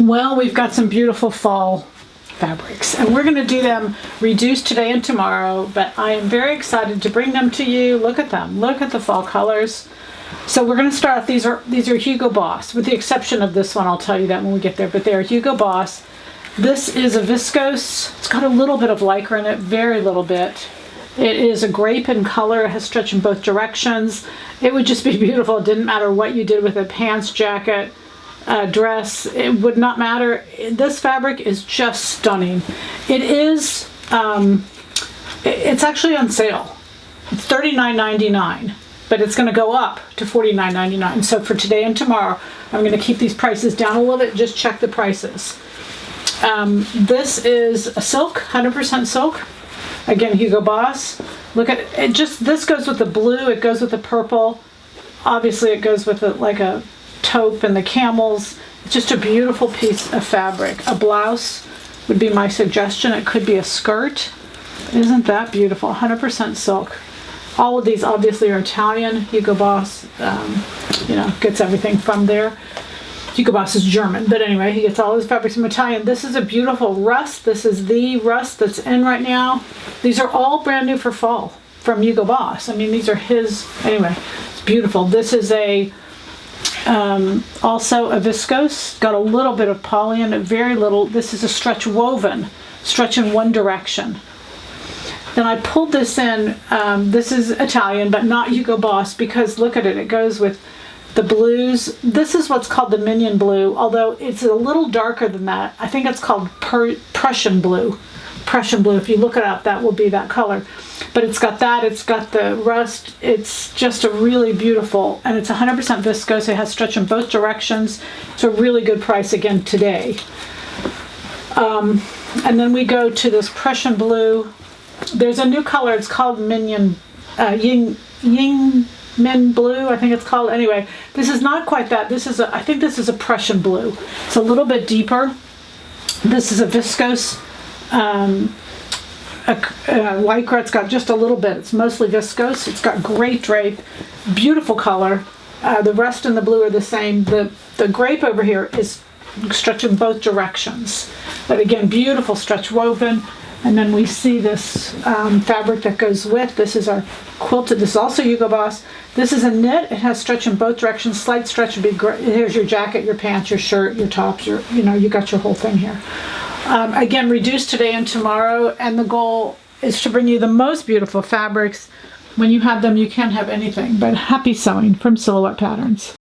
Well, we've got some beautiful fall fabrics, and we're going to do them reduced today and tomorrow, but I am very excited to bring them to you. Look at them. Look at the fall colors. So we're going to start. These are Hugo Boss, with the exception of this one. I'll tell you that when we get there, but they are Hugo Boss. This is a viscose. It's got a little bit of lycra in it, very little bit. It is a grape in color. It has stretch in both directions. It would just be beautiful. It didn't matter what you did with it, pants, jacket, dress, it would not matter. This fabric is just stunning. It is, it's actually on sale. It's $39.99, but it's going to go up to $49.99. So for today and tomorrow, I'm going to keep these prices down a little bit. Just check the prices. This is a silk, 100% silk. Again, Hugo Boss. Look at it. This goes with the blue. It goes with the purple. Obviously, it goes with like a taupe and the camels. It's just a beautiful piece of fabric. A blouse would be my suggestion. It could be a skirt. Isn't that beautiful? 100% silk. All of these obviously are Italian. Hugo Boss, gets everything from there. Hugo Boss is German, but anyway, he gets all his fabrics from Italian. This is a beautiful rust. This is the rust that's in right now. These are all brand new for fall from Hugo Boss. I mean, these are his. Anyway, it's beautiful. This is also a viscose. Got a little bit of poly in it, very little. This is a stretch woven, stretch in one direction. Then I pulled this in. This is Italian, but not Hugo Boss, because look at it. It goes with the blues. This is what's called the minion blue, although it's a little darker than that. I think it's called Prussian blue. Prussian blue. If you look it up, that will be that color. But it's got that. It's got the rust. It's just a really beautiful, and it's 100% viscose. It has stretch in both directions. It's a really good price again today. And then we go to this Prussian blue. There's a new color. It's called Minion, Ying Min blue, I think it's called. Anyway, this is not quite that. I think this is a Prussian blue. It's a little bit deeper. This is a viscose lycra. It's got just a little bit. It's mostly viscose. It's got great drape, beautiful color. The rest and the blue are the same. The grape over here is stretch in both directions, but again, beautiful stretch woven. And then we see this fabric that goes with. This is our quilted. This is also Hugo Boss. This is a knit. It has stretch in both directions. Slight stretch would be great. Here's your jacket, your pants, your shirt, your tops. You got your whole thing here. Again, reduced today and tomorrow. And the goal is to bring you the most beautiful fabrics. When you have them, you can't have anything. But happy sewing from Silhouette Patterns.